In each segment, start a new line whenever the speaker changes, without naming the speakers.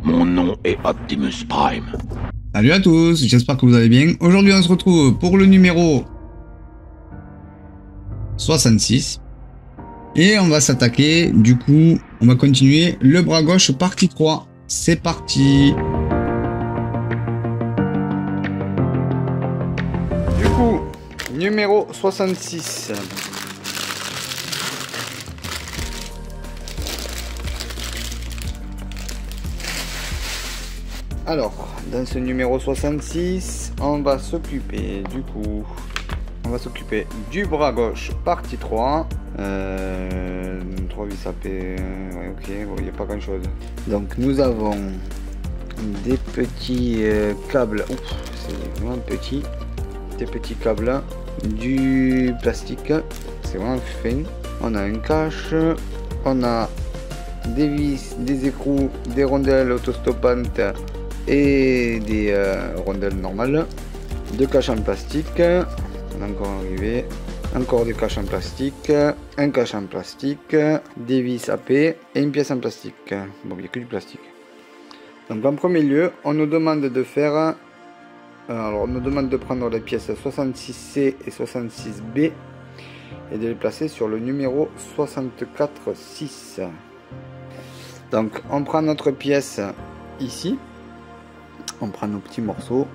Mon nom est Optimus Prime.
Salut à tous, j'espère que vous allez bien. Aujourd'hui on se retrouve pour le numéro 66. Et on va s'attaquer, du coup, on va continuer le bras gauche partie 3. C'est parti. Du coup, numéro 66. Alors, dans ce numéro 66, on va s'occuper du bras gauche partie 3. 3 vis AP, ouais, ok, il n'y a pas grand chose. Donc nous avons des petits câbles, c'est vraiment petit, des petits câbles, du plastique, c'est vraiment fin. On a un cache, on a des vis, des écrous, des rondelles autostoppantes et des rondelles normales, deux caches en plastique, on est encore arrivé, encore des caches en plastique, un cache en plastique, des vis AP et une pièce en plastique. Bon, il n'y a que du plastique. Donc en premier lieu, on nous demande de faire, alors on nous demande de prendre les pièces 66C et 66B et de les placer sur le numéro 64-6. Donc on prend notre pièce ici. On prend nos petits morceaux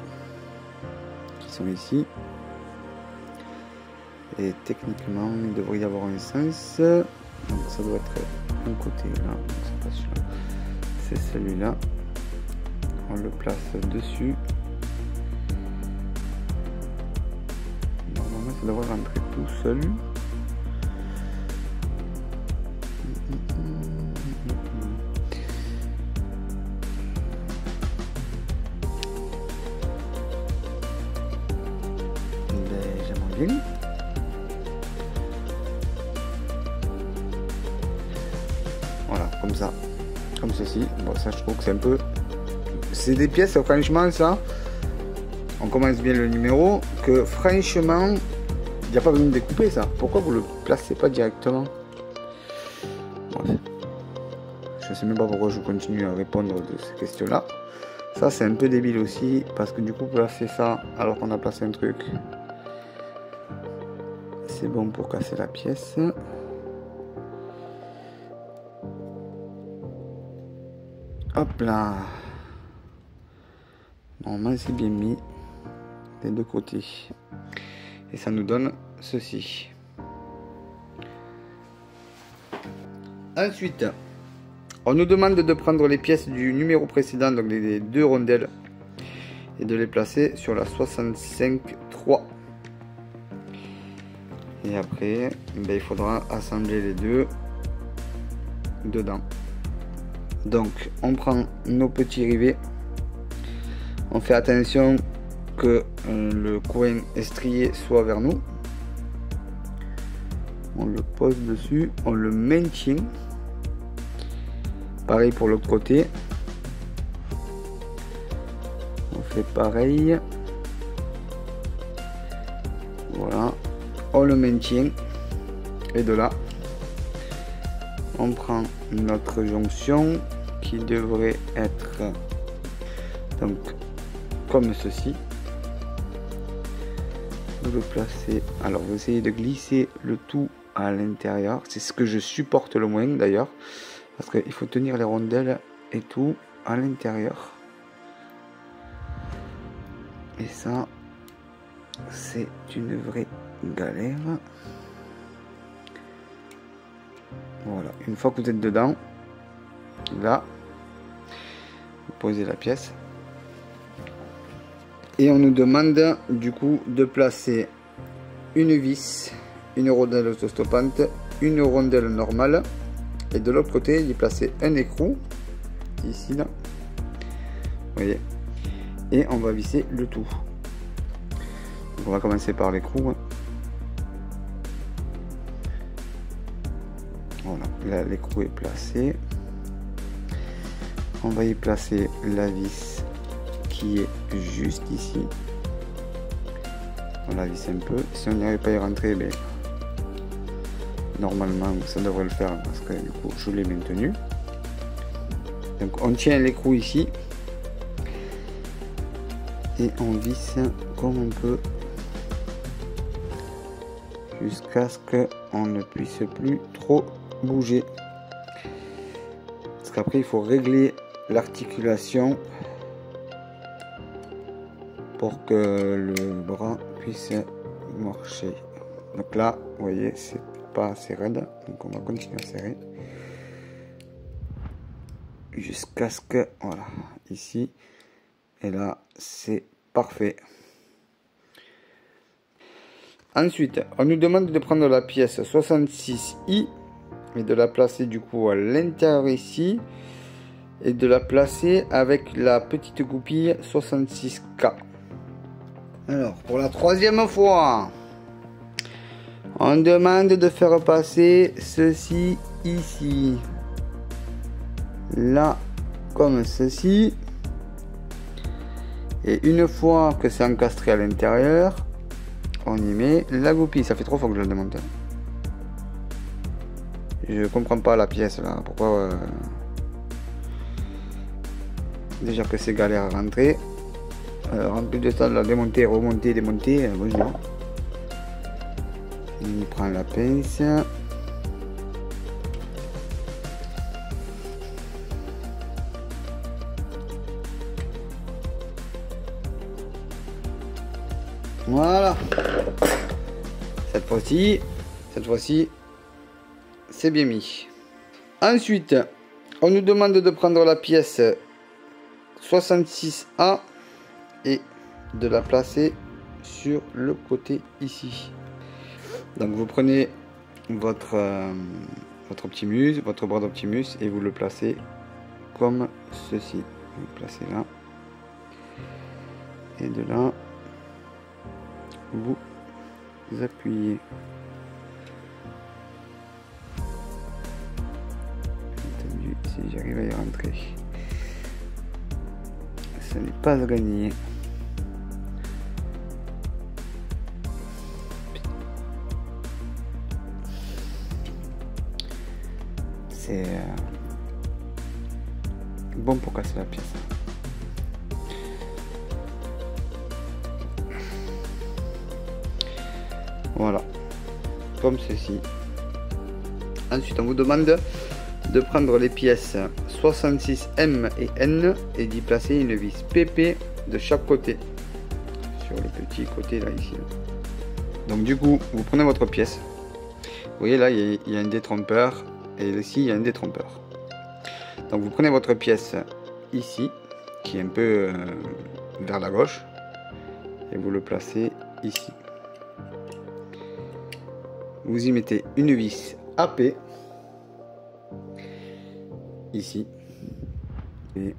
qui sont ici et techniquement il devrait y avoir un sens, donc ça doit être un côté là, c'est celui-là, on le place dessus, normalement ça devrait rentrer tout seul. Bien. Voilà, comme ça, comme ceci. Bon, ça je trouve que c'est un peu, c'est des pièces franchement, ça on commence bien le numéro, que franchement il n'y a pas besoin de découper ça. Pourquoi vous le placez pas directement? Bref. Je sais même pas pourquoi je continue à répondre de ces questions là. Ça c'est un peu débile aussi, parce que du coup placer ça alors qu'on a placé un truc, c'est bon pour casser la pièce. Hop là. Normalement c'est bien mis des deux côtés. Et ça nous donne ceci. Ensuite, on nous demande de prendre les pièces du numéro précédent, donc les deux rondelles, et de les placer sur la 65-3. Et après, il faudra assembler les deux dedans. Donc, on prend nos petits rivets. On fait attention que le coin estrié soit vers nous. On le pose dessus, on le maintient. Pareil pour l'autre côté. On fait pareil. Voilà. On le maintient et de là on prend notre jonction qui devrait être donc comme ceci. Vous le placez, alors vous essayez de glisser le tout à l'intérieur, c'est ce que je supporte le moins d'ailleurs, parce qu'il faut tenir les rondelles et tout à l'intérieur, et ça c'est une vraie galère. Voilà, une fois que vous êtes dedans, là vous posez la pièce et on nous demande du coup de placer une vis, une rondelle autostoppante, une rondelle normale, et de l'autre côté il est placé un écrou ici là, vous voyez, et on va visser le tout. Donc on va commencer par l'écrou. Voilà, là l'écrou est placé. On va y placer la vis qui est juste ici. On la visse un peu. Si on n'y arrive pas à y rentrer, ben, normalement ça devrait le faire parce que du coup je l'ai maintenu. Donc on tient l'écrou ici et on visse comme on peut jusqu'à ce qu'on ne puisse plus trop bouger. Parce qu'après il faut régler l'articulation pour que le bras puisse marcher. Donc là, vous voyez, c'est pas assez raide, donc on va continuer à serrer jusqu'à ce que, voilà, ici et là, c'est parfait. Ensuite, on nous demande de prendre la pièce 66i et de la placer du coup à l'intérieur ici et de la placer avec la petite goupille 66K. Alors, pour la troisième fois, on demande de faire passer ceci ici, là, comme ceci. Et une fois que c'est encastré à l'intérieur, on y met la goupille. Ça fait 3 fois que je le démonte. Je comprends pas la pièce là. Pourquoi déjà que c'est galère à rentrer. En plus de ça, de la démonter, remonter, démonter. Bonjour. On prend la pince. Voilà. Cette fois-ci, c'est bien mis. Ensuite, on nous demande de prendre la pièce 66A et de la placer sur le côté ici. Donc vous prenez votre Optimus, votre bras d'Optimus et vous le placez comme ceci. Vous le placez là et de là vous appuyez. Entendu, si j'arrive à y rentrer, ce n'est pas à gagner. C'est bon pour casser la pièce. Voilà, comme ceci. Ensuite, on vous demande de prendre les pièces 66M et N et d'y placer une vis PP de chaque côté sur le petit côté là ici. Donc du coup, vous prenez votre pièce. Vous voyez là, il y a un détrompeur. Et ici, il y a un détrompeur. Donc, vous prenez votre pièce ici, qui est un peu vers la gauche, et vous le placez ici. Vous y mettez une vis AP, ici, et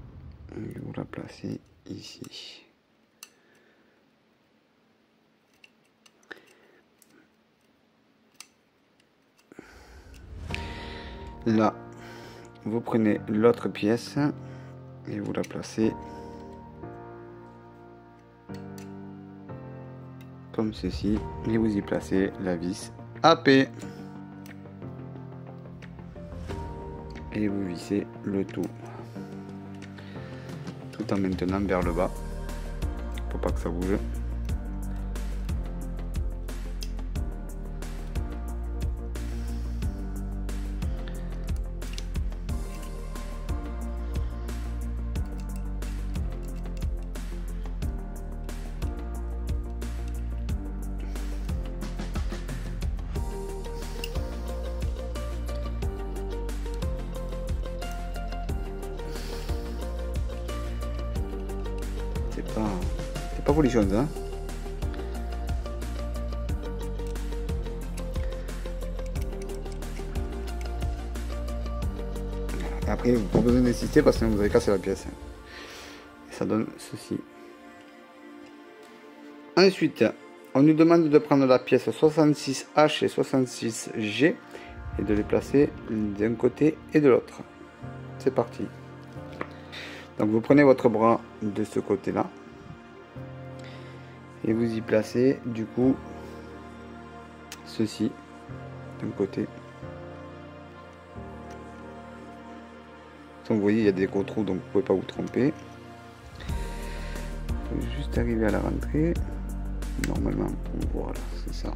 vous la placez ici. Là, vous prenez l'autre pièce et vous la placez comme ceci et vous y placez la vis AP et vous vissez le tout en maintenant vers le bas pour pas que ça bouge. C'est pas folichon hein. Et après vous pas besoin d'insister parce que vous avez cassé la pièce. Et ça donne ceci. Ensuite, on nous demande de prendre la pièce 66H et 66G et de les placer d'un côté et de l'autre. C'est parti. Donc vous prenez votre bras de ce côté là Et vous y placez du coup ceci d'un côté. Donc vous voyez, il y a des gros trous, donc vous pouvez pas vous tromper. Il faut juste arriver à la rentrée. Normalement, voilà, c'est ça.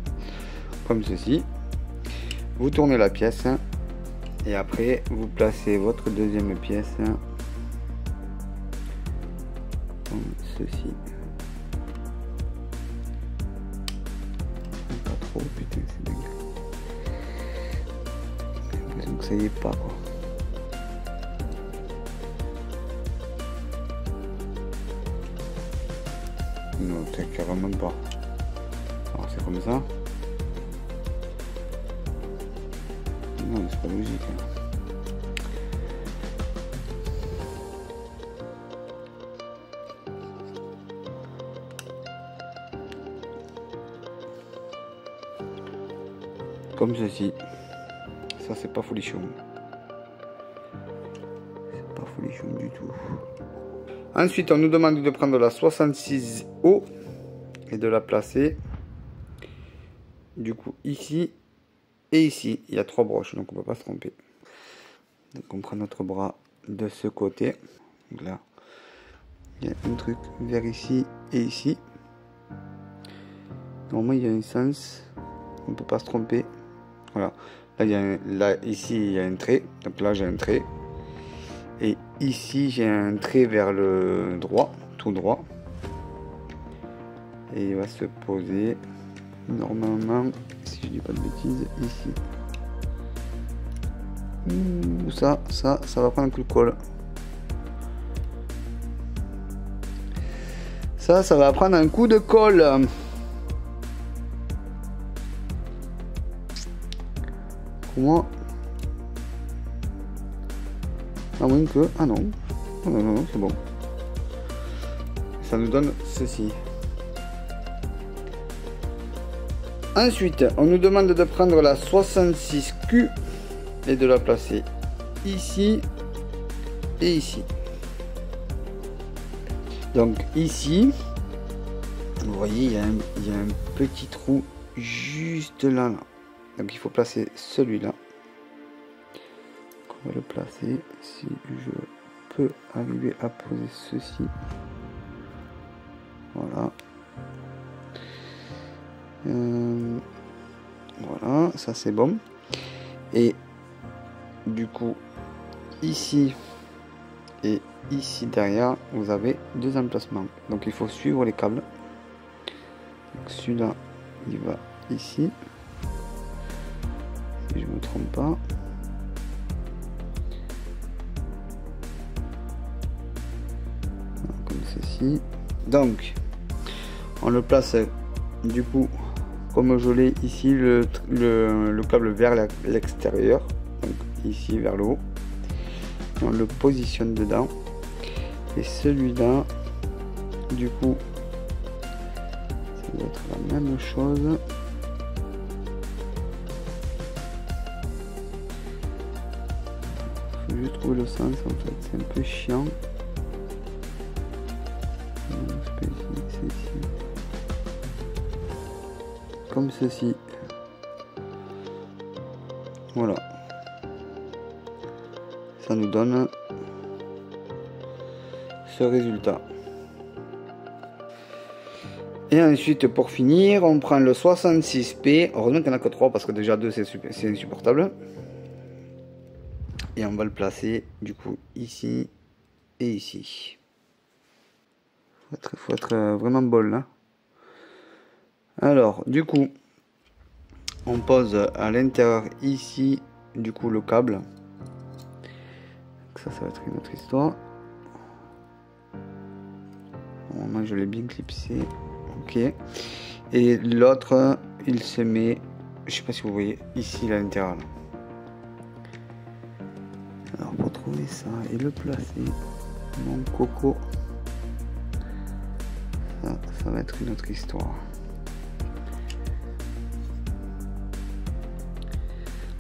Comme ceci. Vous tournez la pièce. Et après, vous placez votre deuxième pièce. Comme ceci. Pas trop, putain, c'est dingue. J'ai l'impression que ça y est pas, quoi. Non, c'est carrément pas. Alors c'est comme ça. Non, c'est pas logique. Hein. Comme ceci. Ça c'est pas folichon. C'est pas folichon du tout. Ensuite, on nous demande de prendre la 66O et de la placer du coup ici et ici. Il y a 3 broches, donc on ne peut pas se tromper. Donc on prend notre bras de ce côté. Donc là, il y a un truc vers ici et ici. Normalement, il y a un sens. On ne peut pas se tromper. Voilà. Là, ici, il y a un trait. Donc là, j'ai un trait. Et ici, j'ai un trait vers le droit, tout droit. Et il va se poser normalement, si je dis pas de bêtises, ici. Ouh, ça va prendre un coup de colle. Ça va prendre un coup de colle. Comment? À moins que... Ah non. Non, c'est bon. Ça nous donne ceci. Ensuite, on nous demande de prendre la 66Q et de la placer ici et ici. Donc ici, vous voyez, il y a un petit trou juste là. Donc il faut placer celui-là. On va le placer. Si je peux arriver à poser ceci. Voilà. Voilà, ça c'est bon. Et du coup, ici et ici derrière, vous avez 2 emplacements. Donc il faut suivre les câbles. Celui-là, il va ici. Si je me trompe pas. Comme ceci. Donc, on le place du coup, comme je l'ai ici, le câble vers l'extérieur. Donc ici vers le haut. On le positionne dedans. Et celui-là, du coup, ça doit être la même chose. Faut juste trouver le sens en fait, c'est un peu chiant. C'est ici. Comme ceci. Voilà. Ça nous donne ce résultat. Et ensuite, pour finir, on prend le 66P. Heureusement qu'il n'y en a que 3 parce que déjà 2 c'est insupportable. Et on va le placer du coup ici et ici. Faut être vraiment bol là. Alors, du coup, on pose à l'intérieur ici, du coup, le câble. Ça va être une autre histoire. Moi, je l'ai bien clipsé. Ok. Et l'autre, il se met, je sais pas si vous voyez, ici à l'intérieur. Alors, pour trouver ça et le placer, mon coco, ça va être une autre histoire.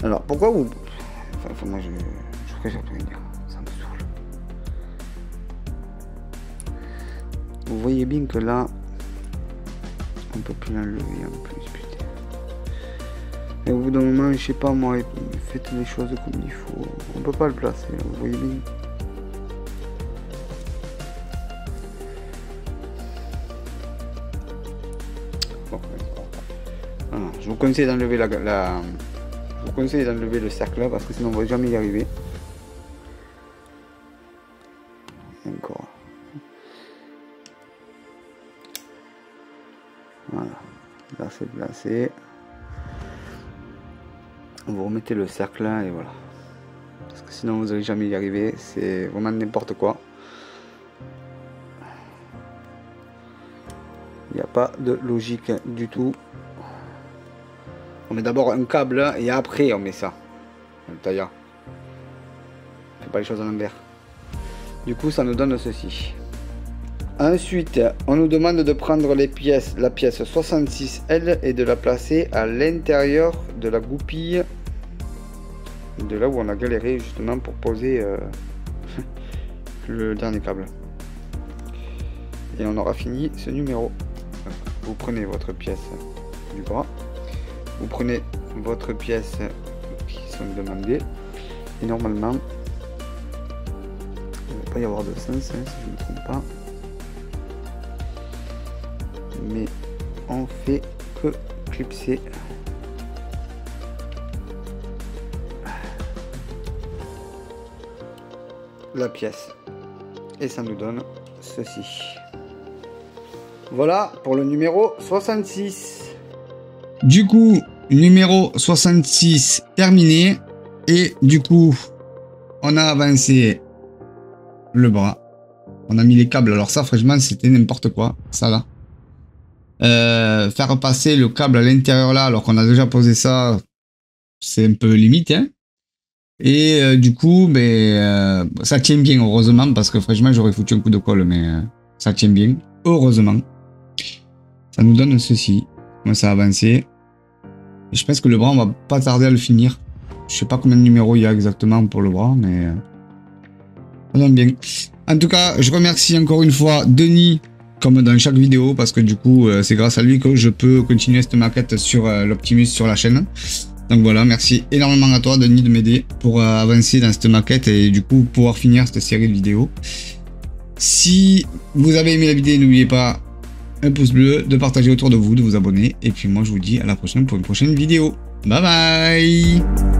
Alors, pourquoi vous... Enfin, moi, je préfère rien dire. Ça me saoule. Vous voyez bien que là, On peut plus l'enlever en plus, putain. Et au bout d'un moment, je sais pas moi, faites les choses comme il faut. On peut pas le placer, vous voyez bien. Bon, voilà. Je vous conseille d'enlever je vous conseille d'enlever le cercle là parce que sinon on va jamais y arriver. Encore. Voilà. Là c'est placé. Vous remettez le cercle là et voilà. Parce que sinon vous n'allez jamais y arriver. C'est vraiment n'importe quoi. Il n'y a pas de logique du tout. On met d'abord un câble et après on met ça. Le tailleur. On fait pas les choses à l'envers. Du coup ça nous donne ceci. Ensuite on nous demande de prendre la pièce 66L et de la placer à l'intérieur de la goupille. De là où on a galéré justement pour poser le dernier câble. Et on aura fini ce numéro. Vous prenez votre pièce du bras. Vous prenez votre pièce qui sont demandées et normalement il ne va pas y avoir de sens hein, si je ne me trompe pas, mais on fait que clipser la pièce et ça nous donne ceci. Voilà pour le numéro 66. Du coup, numéro 66 terminé. Et du coup, on a avancé le bras. On a mis les câbles. Alors ça, franchement, c'était n'importe quoi. Ça là. Faire passer le câble à l'intérieur là, alors qu'on a déjà posé ça, c'est un peu limite. Hein. Et du coup, ça tient bien, heureusement, parce que franchement, j'aurais foutu un coup de colle, mais ça tient bien. Heureusement. Ça nous donne ceci. Moi, ça a avancé. Et je pense que le bras, on va pas tarder à le finir. Je sais pas combien de numéros il y a exactement pour le bras, mais ça donne bien. En tout cas, je remercie encore une fois Denis, comme dans chaque vidéo, parce que du coup, c'est grâce à lui que je peux continuer cette maquette sur l'Optimus sur la chaîne. Donc voilà, merci énormément à toi, Denis, de m'aider pour avancer dans cette maquette et du coup pouvoir finir cette série de vidéos. Si vous avez aimé la vidéo, n'oubliez pas un pouce bleu, de partager autour de vous, de vous abonner. Et puis moi, je vous dis à la prochaine pour une prochaine vidéo. Bye bye!